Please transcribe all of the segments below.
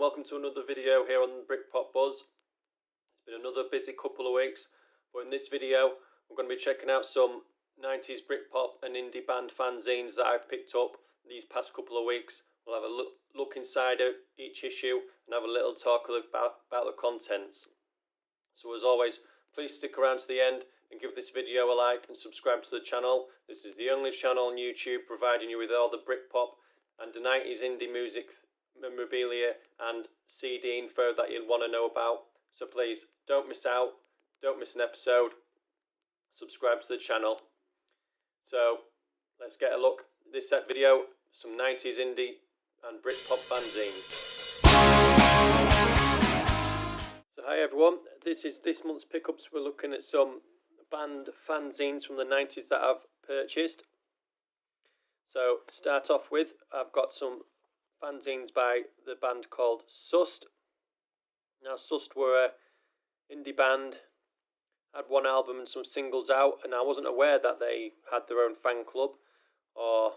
welcome to another video here on Britpop Buzz. It's been another busy couple of weeks, but in this video we're going to be checking out some 90s Britpop and indie band fanzines that I've picked up these past couple of weeks. We'll have a look inside each issue and have a little talk about the contents. So as always, please stick around to the end and give this video a like and subscribe to the channel. This is the only channel on YouTube providing you with all the Britpop and 90s indie music memorabilia and CD info that you'll want to know about. So please don't miss out, don't miss an episode, subscribe to the channel. So let's get a look at this video, some 90s indie and Britpop fanzines. So hi everyone, this is this month's pickups. We're looking at some band fanzines from the 90s that I've purchased. So to start off with, I've got some fanzines by the band called Sust. Now Sust were an indie band, had one album and some singles out, and I wasn't aware that they had their own fan club or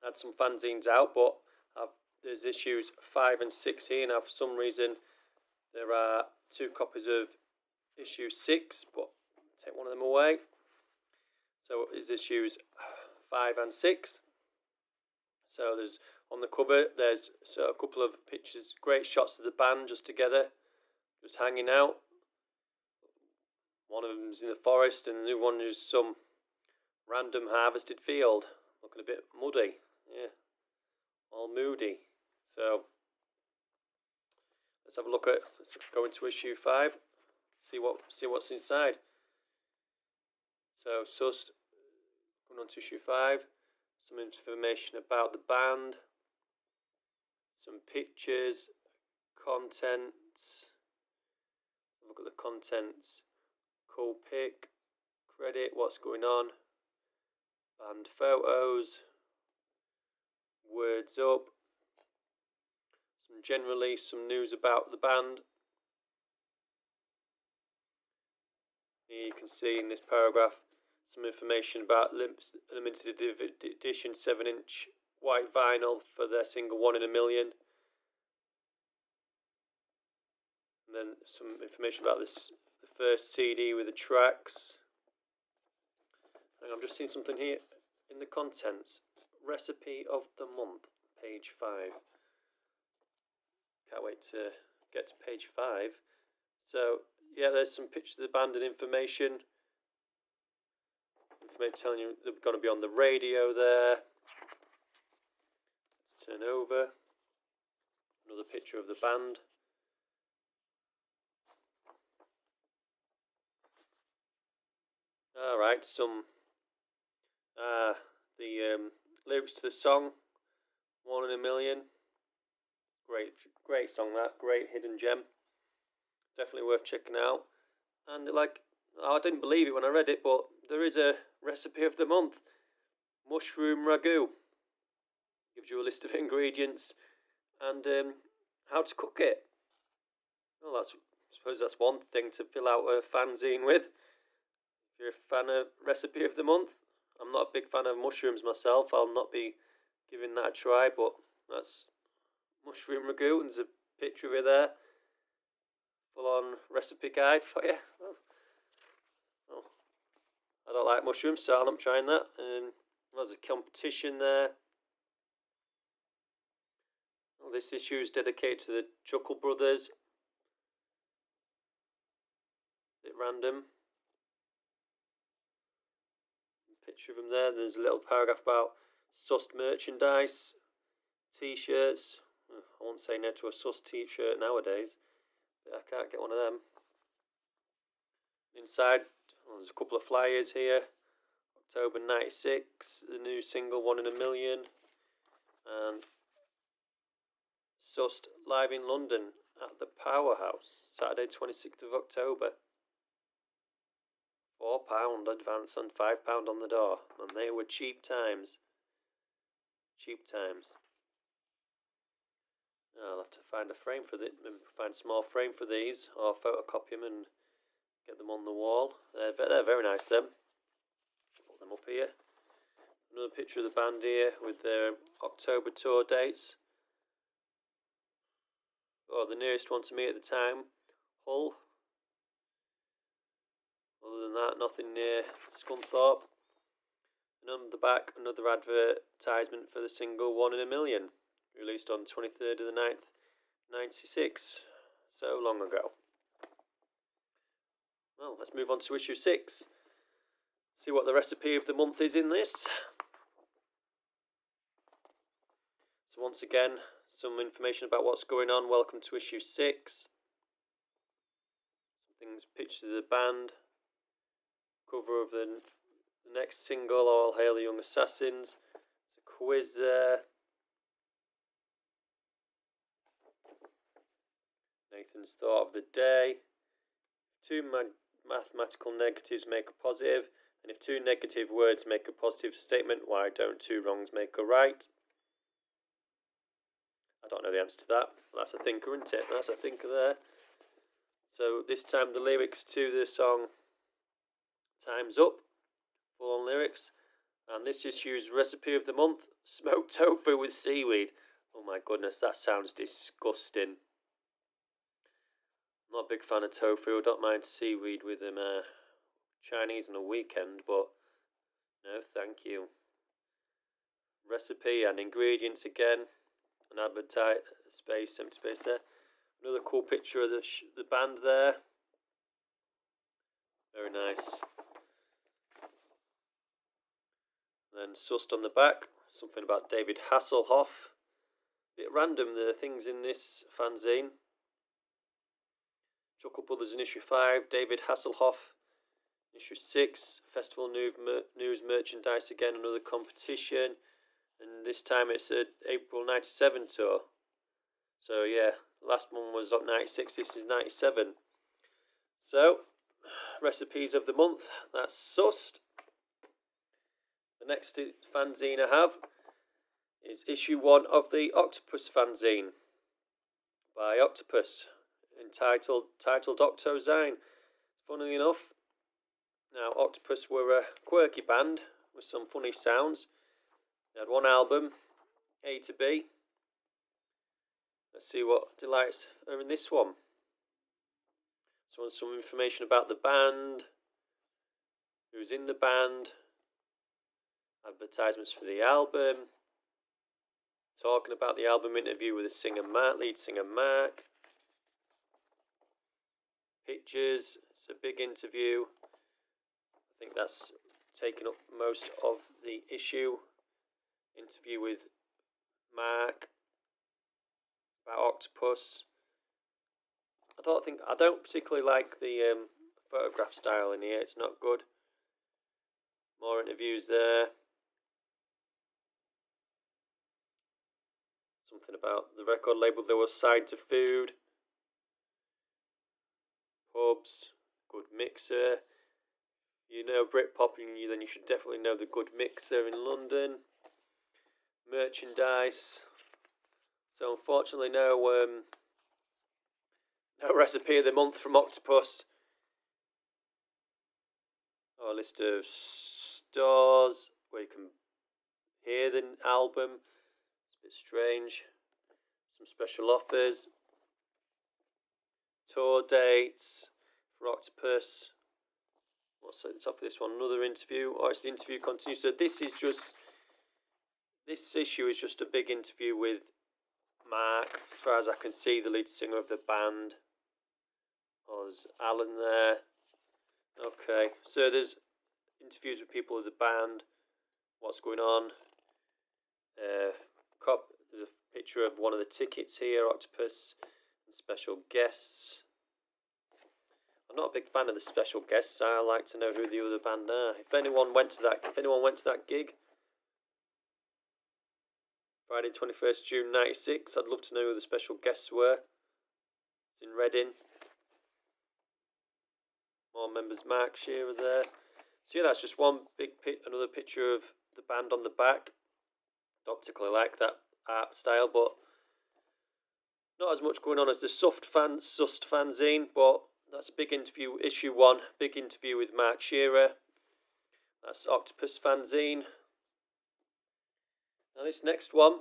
had some fanzines out, but there's issues 5 and 6 here. Now for some reason there are 2 copies of issue 6, but I'll take one of them away. So it's issues 5 and 6. So there's on the cover, there's a couple of pictures, great shots of the band just together, just hanging out. One of them's in the forest and the new one is some random harvested field, looking a bit muddy, yeah, all moody. So let's have a look at, let's go into issue 5, see what's inside. So Sust, going on to issue 5, some information about the band, some pictures, contents. Look at the contents. Cool pic, credit, what's going on, band photos, words up, some news about the band. Here you can see in this paragraph some information about limited edition 7-inch white vinyl for their single 1 in a Million. And then some information about the first CD with the tracks. And I'm just seeing something here in the contents. Recipe of the month, page 5. Can't wait to get to page 5. So yeah, there's some pictures of the band and information. Telling you they're going to be on the radio there. Let's turn over. Another picture of the band. Alright, some the lyrics to the song 1 in a Million. Great song, that, great hidden gem. Definitely worth checking out. And I didn't believe it when I read it, but there is a recipe of the month. Mushroom ragu. Gives you a list of ingredients and how to cook it. Well, I suppose that's one thing to fill out a fanzine with. If you're a fan of recipe of the month. I'm not a big fan of mushrooms myself. I'll not be giving that a try, but that's mushroom ragu, and there's a picture of it there. Full on recipe guide for you. Oh. I don't like mushrooms, so I'm not trying that. There's a competition there. Well, this issue is dedicated to the Chuckle Brothers. Bit random. Picture of them there. There's a little paragraph about Sust merchandise, t-shirts. I won't say no to a Sust t-shirt nowadays, but I can't get one of them. Inside, there's a couple of flyers here. October 96, the new single 1 in a Million, and Sust live in London at the Powerhouse, Saturday 26th of October. £4 advance and £5 on the door, and they were cheap times. Cheap times. I'll have to find a frame for this, find a small frame for these, or photocopy them and get them on the wall. They're very nice, them. Put them up here. Another picture of the band here with their October tour dates. or the nearest one to me at the time, Hull. Other than that, nothing near Scunthorpe. And on the back, another advertisement for the single One in a Million, released on 23rd of the 9th, 96. So long ago. Well, let's move on to issue 6. See what the recipe of the month is in this. So once again, some information about what's going on. Welcome to issue 6. Some things, pictures of the band. Cover of the next single, All Hail the Young Assassins. There's a quiz there. Nathan's thought of the day. Two mathematical negatives make a positive, and if two negative words make a positive statement, why don't two wrongs make a right? I don't know the answer to that. That's a thinker, isn't it? That's a thinker there. So this time the lyrics to the song Time's Up, full on lyrics. And this issue's recipe of the month, smoked tofu with seaweed. Oh my goodness, that sounds disgusting. I'm not a big fan of tofu. I don't mind seaweed with Chinese on a weekend, but no thank you. Recipe and ingredients again. An advertise space, empty space there. Another cool picture of the band there. Very nice. Then Sust on the back. Something about David Hasselhoff. Bit random, the things in this fanzine. Chuckle Brothers in issue 5, David Hasselhoff. Issue 6, Festival News Merchandise again, another competition. And this time it's an April 97 tour. So yeah, last one was up 96, this is 97. So, recipes of the month, that's Sust. The next fanzine I have is issue 1 of the Octopus fanzine by Octopus, titled Octozine. Funnily enough, now Octopus were a quirky band with some funny sounds. They had one album, A to B. Let's see what delights are in this one. So some information about the band, who's in the band, advertisements for the album, talking about the album interview with the lead singer Mark, pictures, it's a big interview. I think that's taken up most of the issue. Interview with Mark about Octopus. I don't particularly like the photograph style in here. It's not good. More interviews there. Something about the record label. There was Side to Food. Pubs. Good Mixer. You know Britpop, then you should definitely know the Good Mixer in London. Merchandise. So unfortunately no recipe of the month from Octopus. Or a list of stores where you can hear the album. It's a bit strange. Some special offers. Tour dates for Octopus. What's at the top of this one? Another interview. Oh, it's the interview continues. So this issue is just a big interview with Mark, as far as I can see, the lead singer of the band. Oh, there's Alan there. Okay, so there's interviews with people of the band, what's going on. There's a picture of one of the tickets here, Octopus, and special guests. I'm not a big fan of the special guests. I like to know who the other band are. If anyone went to that gig, Friday 21st June 96, I'd love to know who the special guests were. It's in Reading. More members, Mark Shearer there. So yeah, that's just one big another picture of the band on the back. Don't particularly like that art style, but not as much going on as the Sust fanzine, but that's a big interview, issue 1, big interview with Mark Shearer. That's Octopus fanzine. Now this next one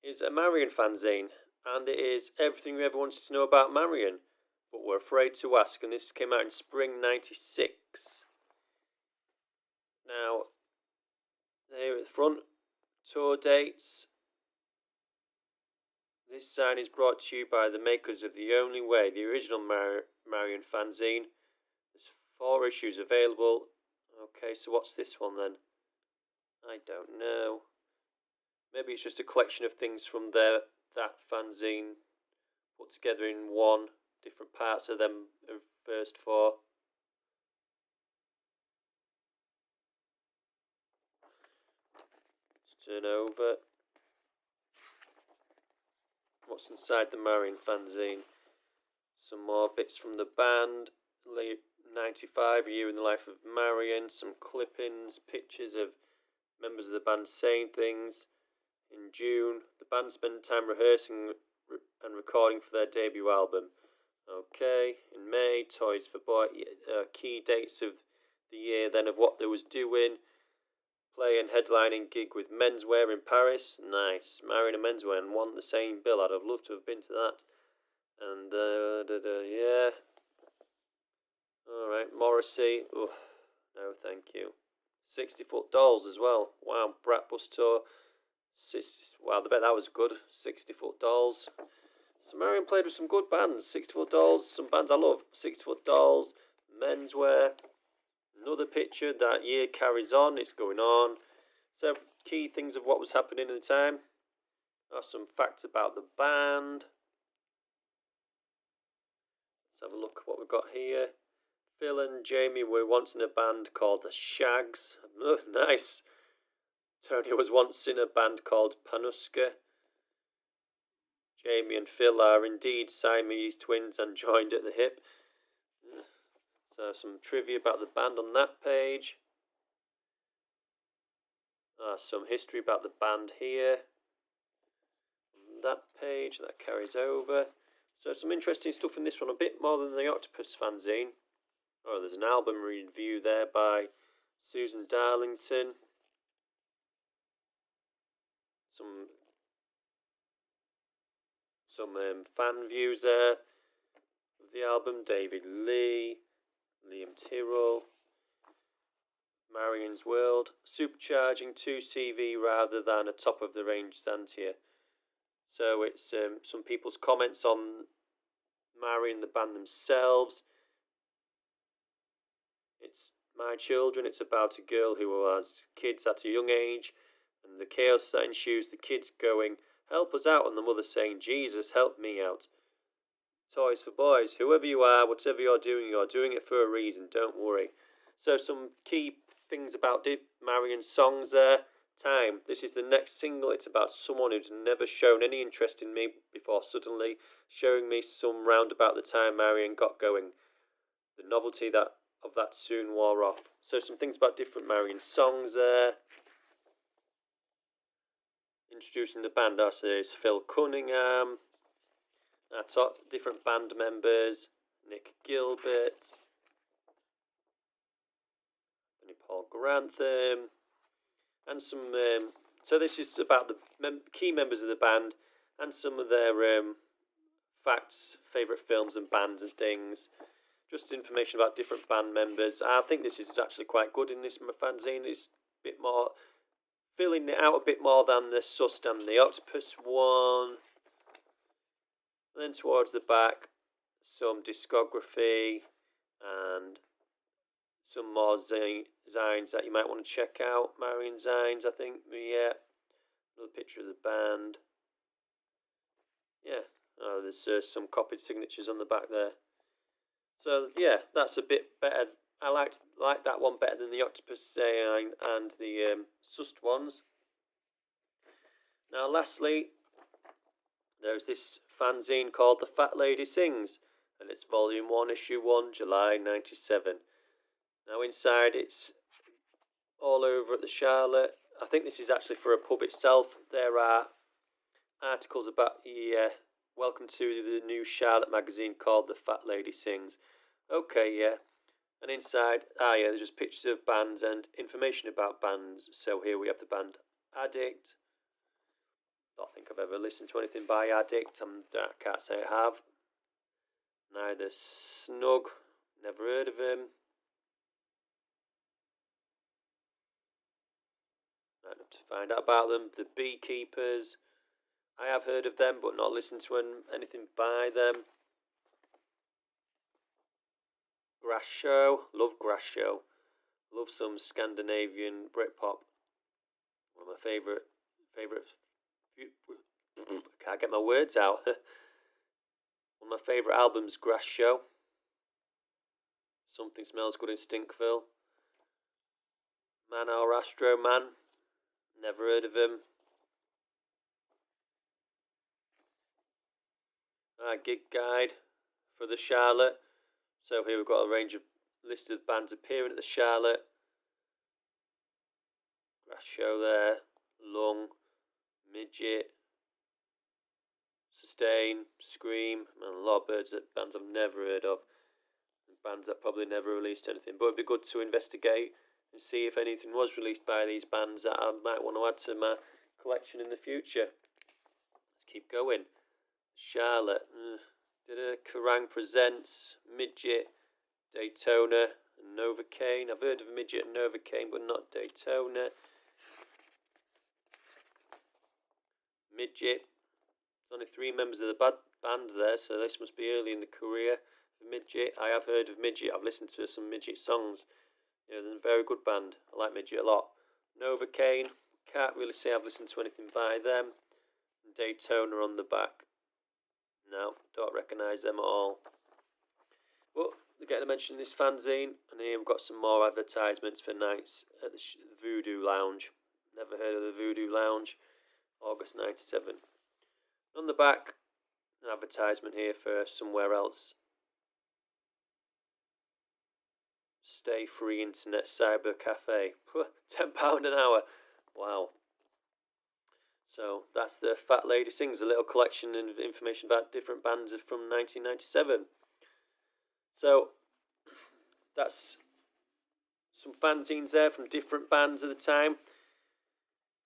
is a Marion fanzine, And it is everything we ever wanted to know about Marion, but we're afraid to ask. And this came out in spring '96. Now, here at the front, tour dates. This sign is brought to you by the makers of The Only Way, the original Marion fanzine. There's 4 issues available. Okay, so what's this one then? I don't know. Maybe it's just a collection of things from that fanzine put together in one, different parts of them first 4. Let's turn over. What's inside the Marion fanzine? Some more bits from the band. Late '95, a year in the life of Marion. Some clippings, pictures of members of the band saying things. In June, the band spent time rehearsing and recording for their debut album. Okay, in May, Toys for Boys. Key dates of the year then of what they was doing. Play and headlining gig with Menswear in Paris. Nice. Marion and Menswear and won the same bill. I'd have loved to have been to that. And, yeah. Alright, Morrissey. Oh, no, thank you. 60-foot Dolls as well. Wow, Brat Bus Tour. Wow, I bet that was good. 60-foot Dolls. So Marion played with some good bands. 60-foot Dolls, some bands I love. 60-foot Dolls, Menswear. Another picture. That year carries on. It's going on. So key things of what was happening at the time. Some facts about the band. Let's have a look at what we've got here. Phil and Jamie were once in a band called the Shags. Oh, nice. Tony was once in a band called Panuska. Jamie and Phil are indeed Siamese twins and joined at the hip. So some trivia about the band on that page. Some history about the band here. On that page, that carries over. So some interesting stuff in this one, a bit more than the Octopus fanzine. Oh, there's an album review there by Susan Darlington. Some fan views there of the album. David Lee, Liam Tyrrell, Marion's World, supercharging 2CV rather than a top-of-the-range Xantia. So it's some people's comments on Marion, the band themselves. It's My Children. It's about a girl who has kids at a young age, and the chaos that ensues, the kids going, "Help us out," and the mother saying, "Jesus, help me out." Toys for Boys. Whoever you are, whatever you're doing it for a reason. Don't worry. So some key things about Marion's songs there. Time. This is the next single. It's about someone who's never shown any interest in me before suddenly showing me some round about the time Marion got going. The novelty of that soon wore off. So some things about different Marion songs there. Introducing the band, there's Phil Cunningham. Different band members. Nick Gilbert. And Paul Grantham. And some, so this is about the key members of the band and some of their facts, favourite films and bands and things. Just information about different band members. I think this is actually quite good in this fanzine. It's a bit more, filling it out a bit more than the Sust and the Octopus one. And then towards the back, some discography and some more zines that you might want to check out. Marion zines, I think. Yeah. Another picture of the band. Yeah. There's some copied signatures on the back there. So yeah, that's a bit better. I like that one better than the Octopus zine and the Sust ones. Now, lastly, there's this fanzine called The Fat Lady Sings, and it's Volume 1, Issue 1, July '97. Now inside it's all over at the Charlotte. I think this is actually for a pub itself. There are articles about welcome to the new Charlotte magazine called The Fat Lady Sings. Okay, yeah. And inside, there's just pictures of bands and information about bands. So here we have the band Addict. Don't think I've ever listened to anything by Addict. I can't say I have. Neither Snug. Never heard of him. I'd have to find out about them. The Beekeepers. I have heard of them, but not listened to anything by them. Grass Show. Love Grass Show. Love some Scandinavian Britpop. One of my favourite. Can't get my words out. One of my favourite albums, Grass Show. Something Smells Good in Stinkville. Man or Astro Man. Never heard of him. Gig Guide for the Charlotte. So here we've got a range of listed bands appearing at the Charlotte. Grass Show there. Lung. Midget. Sustain. Scream. And a lot of bands I've never heard of. Bands that probably never released anything. But it'd be good to investigate and see if anything was released by these bands that I might want to add to my collection in the future. Let's keep going. Charlotte. Kerrang Presents. Midget. Daytona. And Novocaine. I've heard of Midget and Novocaine, but not Daytona. Midget. There's only 3 members of the band there, so this must be early in the career. Midget. I have heard of Midget. I've listened to some Midget songs. They're a very good band. I like Midget a lot. Novocaine. Can't really say I've listened to anything by them. And Daytona on the back. No, don't recognise them at all. Well, they're getting to mention this fanzine, and here we've got some more advertisements for nights at the Voodoo Lounge. Never heard of the Voodoo Lounge. August 97. On the back, an advertisement here for somewhere else. Stay Free Internet Cyber Cafe. £10 an hour. Wow. So that's the Fat Lady Sings, a little collection of information about different bands from 1997. So that's some fanzines there from different bands at the time.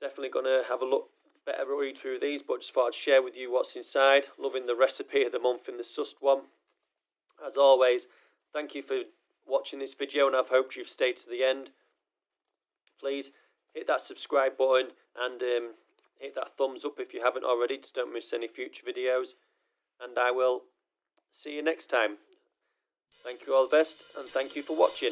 Definitely going to have a look, better read through these, but just thought I'd share with you what's inside. Loving the recipe of the month in the Sust one. As always, thank you for watching this video, and I've hoped you've stayed to the end. Please hit that subscribe button and hit that thumbs up if you haven't already, so don't miss any future videos. And I will see you next time. Thank you all the best, and thank you for watching.